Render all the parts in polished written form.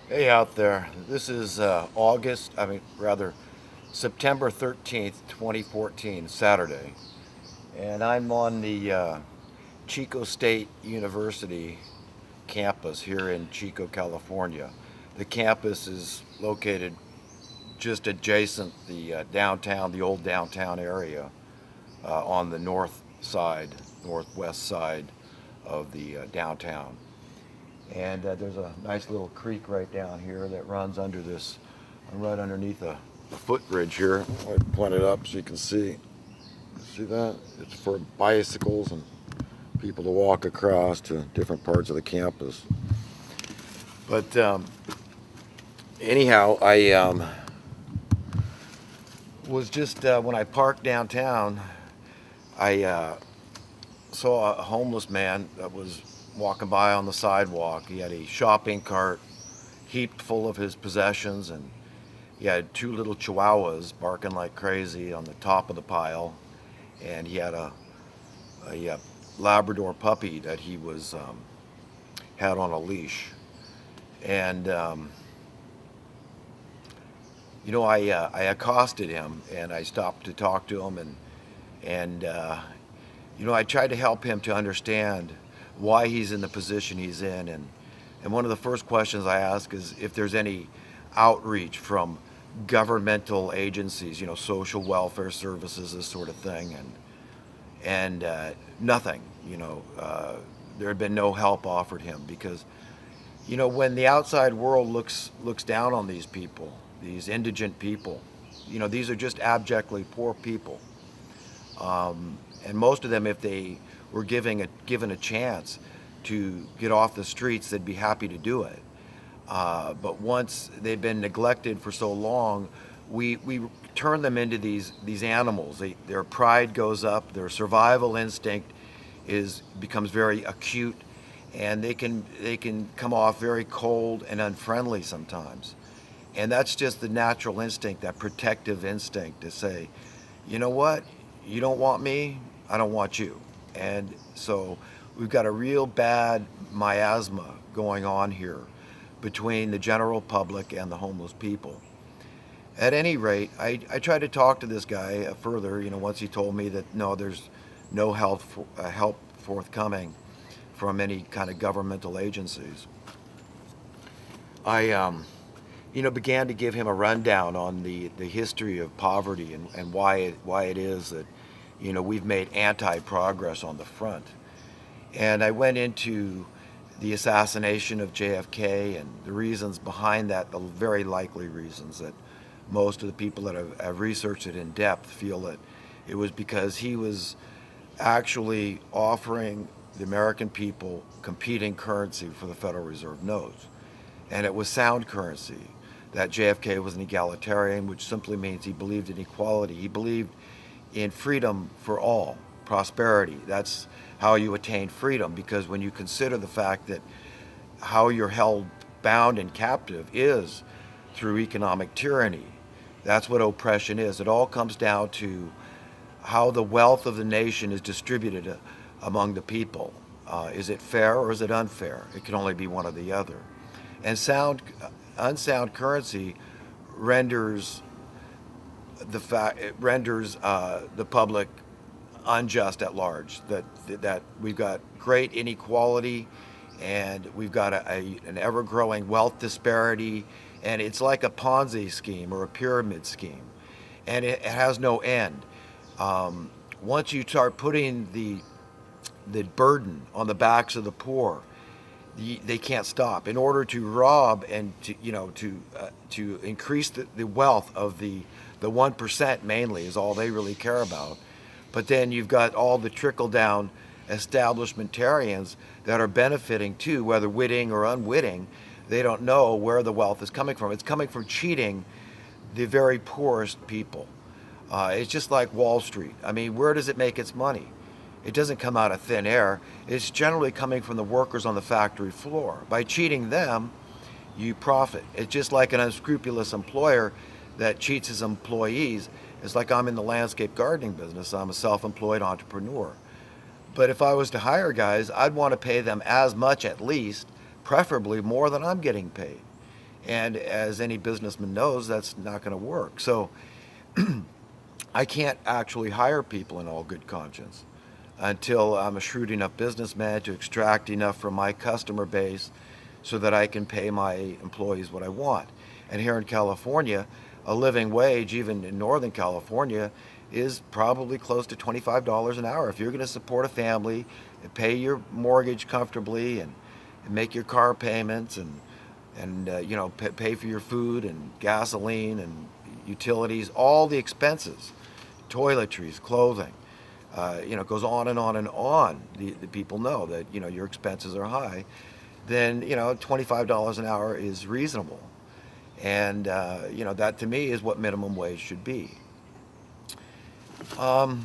Hey out there. This is September 13th, 2014, Saturday. And I'm on the Chico State University campus here in Chico, California. The campus is located just adjacent the downtown, the old downtown area on the northwest side of the downtown. And there's a nice little creek right down here that runs under this, right underneath a footbridge here. I point it up so you can see. See that? It's for bicycles and people to walk across to different parts of the campus. But anyhow, I was just when I parked downtown, I saw a homeless man that was walking by on the sidewalk. He had a shopping cart heaped full of his possessions, and he had two little chihuahuas barking like crazy on the top of the pile, and he had a Labrador puppy that he was had on a leash. And I accosted him, and I stopped to talk to him, and I tried to help him to understand why he's in the position he's in, and one of the first questions I ask is if there's any outreach from governmental agencies, social welfare services, this sort of thing, and nothing. There had been no help offered him because, when the outside world looks down on these people, these indigent people, these are just abjectly poor people, and most of them, if they were given a chance to get off the streets, they'd be happy to do it. But once they've been neglected for so long, we turn them into these animals. Their pride goes up, their survival instinct becomes very acute, and they can come off very cold and unfriendly sometimes. And that's just the natural instinct, that protective instinct to say, you know what, you don't want me, I don't want you. And so we've got a real bad miasma going on here between the general public and the homeless people. At any rate, I tried to talk to this guy further, once he told me that no, there's no help forthcoming from any kind of governmental agencies. I began to give him a rundown on the history of poverty and why it is that we've made anti-progress on the front. And I went into the assassination of JFK and the reasons behind that, the very likely reasons that most of the people that have researched it in depth feel that it was because he was actually offering the American people competing currency for the Federal Reserve notes. And it was sound currency. That JFK was an egalitarian, which simply means he believed in equality. He believed in freedom for all, prosperity. That's how you attain freedom, because when you consider the fact that how you're held bound and captive is through economic tyranny, that's what oppression is. It all comes down to how the wealth of the nation is distributed among the people. Is it fair or is it unfair? It can only be one or the other. And unsound currency renders the public unjust at large. That we've got great inequality, and we've got an ever-growing wealth disparity, and it's like a Ponzi scheme or a pyramid scheme, and it has no end. Once you start putting the burden on the backs of the poor, they can't stop. In order to rob and to increase the wealth of the 1% mainly is all they really care about. But then you've got all the trickle down establishmentarians that are benefiting too, whether witting or unwitting. They don't know where the wealth is coming from. It's coming from cheating the very poorest people. It's just like Wall Street. I mean, where does it make its money? It doesn't come out of thin air. It's generally coming from the workers on the factory floor. By cheating them, you profit. It's just like an unscrupulous employer that cheats his employees. It's like I'm in the landscape gardening business. I'm a self-employed entrepreneur. But if I was to hire guys, I'd want to pay them as much at least, preferably more than I'm getting paid. And as any businessman knows, that's not going to work. So I can't actually hire people in all good conscience until I'm a shrewd enough businessman to extract enough from my customer base so that I can pay my employees what I want. And here in California, a living wage, even in Northern California, is probably close to $25 an hour. If you're going to support a family and pay your mortgage comfortably and make your car payments and pay for your food and gasoline and utilities, all the expenses, toiletries, clothing, it goes on and on and on. The people know that your expenses are high. Then $25 an hour is reasonable, and that to me is what minimum wage should be. But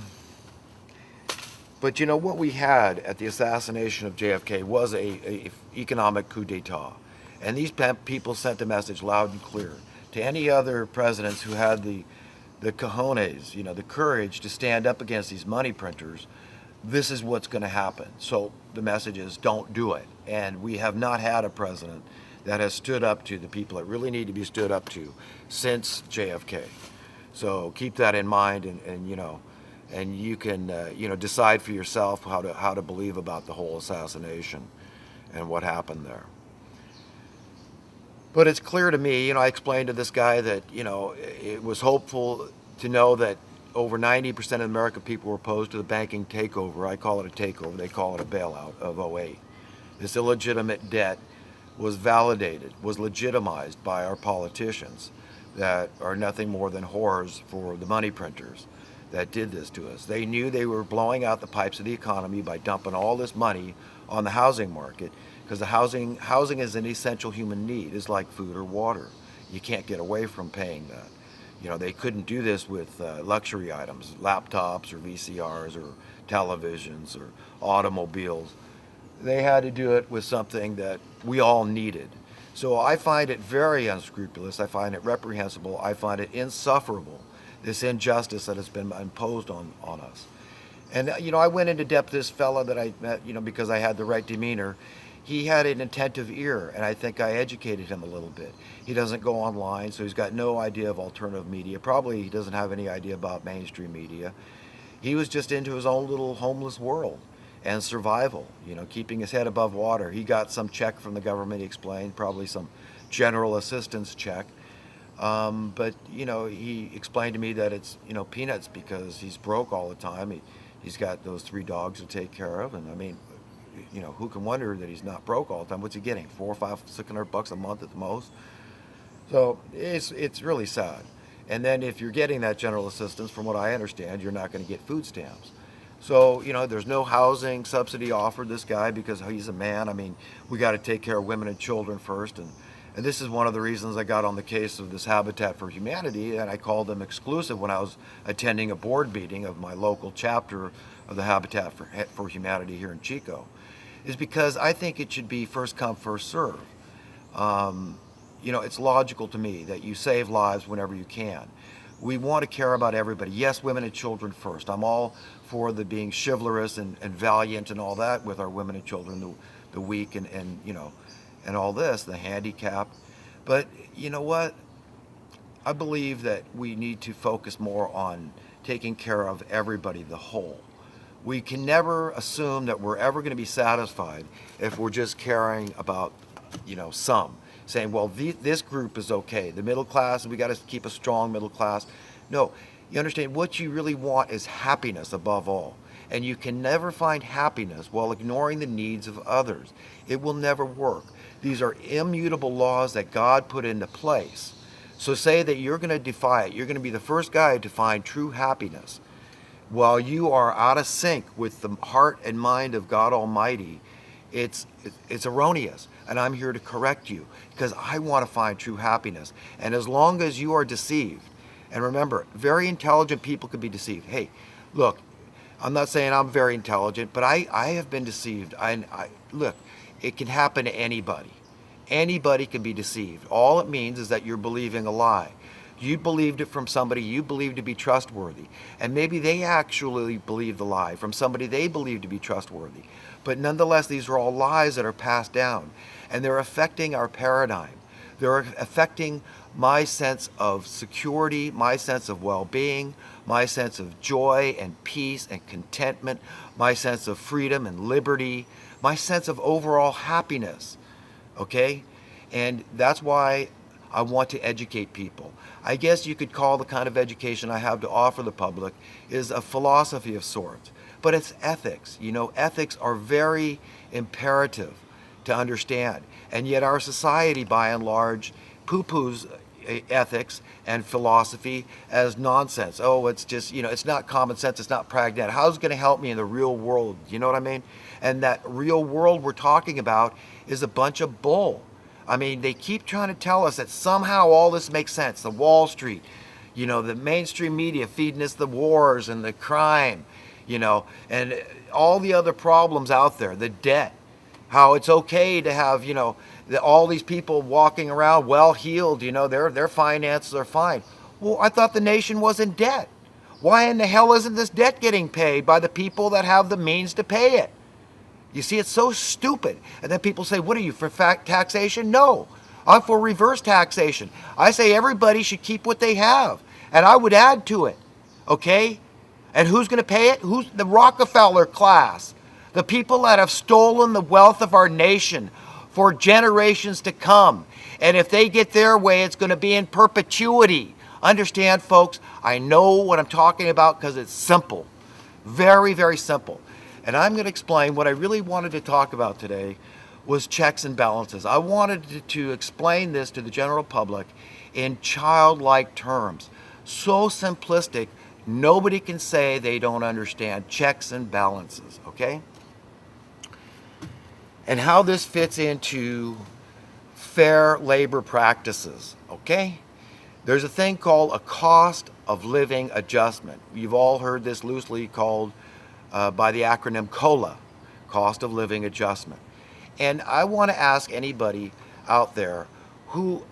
what we had at the assassination of JFK was a economic coup d'état, and these people sent a message loud and clear to any other presidents who had the cojones, the courage to stand up against these money printers. This is what's going to happen. So the message is, don't do it. And we have not had a president that has stood up to the people that really need to be stood up to since JFK. So keep that in mind, and you can decide for yourself how to believe about the whole assassination and what happened there. But it's clear to me, I explained to this guy that, it was hopeful to know that over 90% of American people were opposed to the banking takeover. I call it a takeover. They call it a bailout of '08. This illegitimate debt was validated, was legitimized by our politicians that are nothing more than whores for the money printers that did this to us. They knew they were blowing out the pipes of the economy by dumping all this money on the housing market, because the housing is an essential human need. It's like food or water. You can't get away from paying that. They couldn't do this with luxury items, laptops or VCRs or televisions or automobiles. They had to do it with something that we all needed. So I find it very unscrupulous. I find it reprehensible. I find it insufferable, this injustice that has been imposed on us. And, I went into depth this fella that I met, because I had the right demeanor. He had an attentive ear, and I think I educated him a little bit. He doesn't go online, so he's got no idea of alternative media. Probably he doesn't have any idea about mainstream media. He was just into his own little homeless world and survival, keeping his head above water. He got some check from the government, he explained, probably some general assistance check. But he explained to me that it's, peanuts, because he's broke all the time. He's got those 3 dogs to take care of, and I mean, who can wonder that he's not broke all the time? What's he getting? $400, $500, $600 a month at the most. So it's really sad. And then if you're getting that general assistance, from what I understand, you're not going to get food stamps. So there's no housing subsidy offered this guy because he's a man. I mean, we got to take care of women and children first, and this is one of the reasons I got on the case of this Habitat for Humanity, and I called them exclusive when I was attending a board meeting of my local chapter of the Habitat for Humanity here in Chico, is because I think it should be first come, first serve. It's logical to me that you save lives whenever you can. We want to care about everybody. Yes, women and children first. I'm all for the being chivalrous and valiant and all that with our women and children, the weak and all this, the handicapped. But you know what? I believe that we need to focus more on taking care of everybody, the whole. We can never assume that we're ever going to be satisfied if we're just caring about, some. Saying, well, this group is okay. The middle class, we got to keep a strong middle class. No, you understand, what you really want is happiness above all. And you can never find happiness while ignoring the needs of others. It will never work. These are immutable laws that God put into place. So say that you're going to defy it. You're going to be the first guy to find true happiness while you are out of sync with the heart and mind of God Almighty. It's erroneous, and I'm here to correct you because I want to find true happiness. And as long as you are deceived, and remember, very intelligent people can be deceived. Hey, look, I'm not saying I'm very intelligent, but I have been deceived. Look, it can happen to anybody. Anybody can be deceived. All it means is that you're believing a lie. You believed it from somebody you believe to be trustworthy. And maybe they actually believe the lie from somebody they believe to be trustworthy. But nonetheless, these are all lies that are passed down. And they're affecting our paradigm. They're affecting my sense of security, my sense of well-being, my sense of joy and peace and contentment, my sense of freedom and liberty, my sense of overall happiness. Okay? And that's why I want to educate people. I guess you could call the kind of education I have to offer the public is a philosophy of sorts, but it's ethics. You know, ethics are very imperative to understand, and yet our society, by and large, poo-poos ethics and philosophy as nonsense. Oh, it's just, it's not common sense, it's not pragmatic. How's it going to help me in the real world? You know what I mean? And that real world we're talking about is a bunch of bull. I mean, they keep trying to tell us that somehow all this makes sense. The Wall Street, the mainstream media feeding us the wars and the crime, and all the other problems out there, the debt, how it's okay to have, all these people walking around well-heeled, their finances are fine. Well, I thought the nation was in debt. Why in the hell isn't this debt getting paid by the people that have the means to pay it? You see, it's so stupid. And then people say, what are you, for taxation? No, I'm for reverse taxation. I say everybody should keep what they have, and I would add to it, okay? And who's going to pay it? Who's the Rockefeller class, the people that have stolen the wealth of our nation for generations to come. And if they get their way, it's going to be in perpetuity. Understand, folks, I know what I'm talking about because it's simple, very, very simple. And I'm going to explain what I really wanted to talk about today was checks and balances. I wanted to explain this to the general public in childlike terms. So simplistic, nobody can say they don't understand checks and balances, okay? And how this fits into fair labor practices, okay? There's a thing called a cost of living adjustment. You've all heard this loosely called by the acronym COLA, Cost of Living Adjustment. And I want to ask anybody out there who,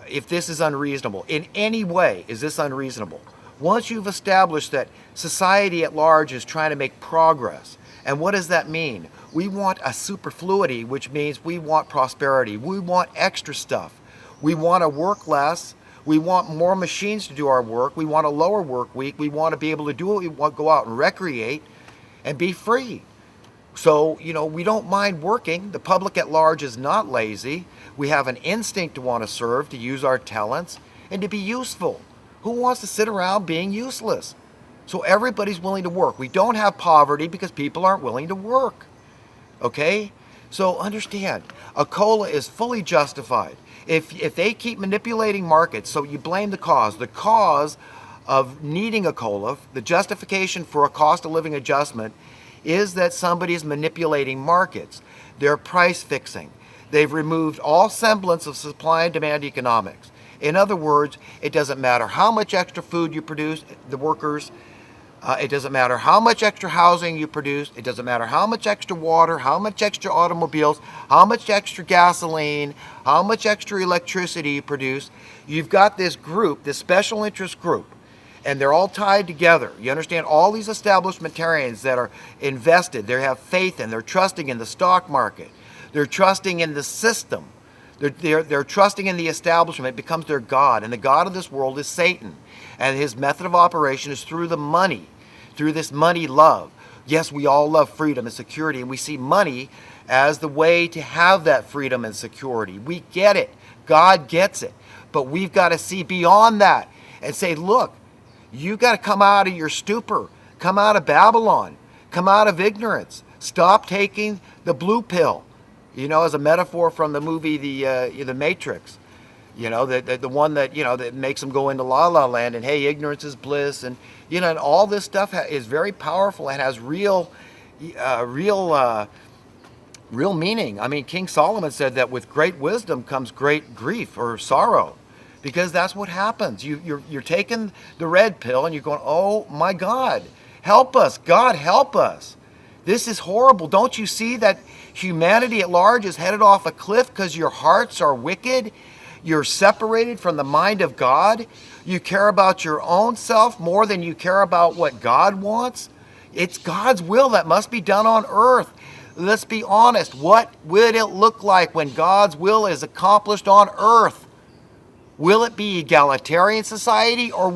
if this is unreasonable, in any way, is this unreasonable? Once you've established that society at large is trying to make progress, and what does that mean? We want a superfluity, which means we want prosperity. We want extra stuff. We want to work less. We want more machines to do our work. We want a lower work week. We want to be able to do what we want, go out and recreate and be free. So, we don't mind working. The public at large is not lazy. We have an instinct to want to serve, to use our talents, and to be useful. Who wants to sit around being useless? So everybody's willing to work. We don't have poverty because people aren't willing to work. Okay? So understand, a COLA is fully justified. If they keep manipulating markets, so you blame the cause of needing a COLA, the justification for a cost of living adjustment is that somebody is manipulating markets. They're price fixing. They've removed all semblance of supply and demand economics. In other words, it doesn't matter how much extra food you produce, the workers, it doesn't matter how much extra housing you produce. It doesn't matter how much extra water, how much extra automobiles, how much extra gasoline, how much extra electricity you produce. You've got this group, this special interest group, and they're all tied together. You understand, all these establishmentarians that are invested, they have faith in, they're trusting in the stock market. They're trusting in the system. They're trusting in the establishment. It becomes their God, and the God of this world is Satan. And his method of operation is through the money, through this money love. Yes, we all love freedom and security, and we see money as the way to have that freedom and security. We get it. God gets it. But we've got to see beyond that and say, look, you got to come out of your stupor, come out of Babylon, come out of ignorance. Stop taking the blue pill, as a metaphor from the movie The Matrix. The one that, that makes them go into La La Land and, hey, ignorance is bliss. And, and all this stuff is very powerful and has real meaning. I mean, King Solomon said that with great wisdom comes great grief or sorrow, because that's what happens. You're taking the red pill and you're going, oh my God, help us. God, help us. This is horrible. Don't you see that humanity at large is headed off a cliff because your hearts are wicked? You're separated from the mind of God. You care about your own self more than you care about what God wants. It's God's will that must be done on earth. let's be honest. What would it look like when God's will is accomplished on earth? Will it be egalitarian society, or will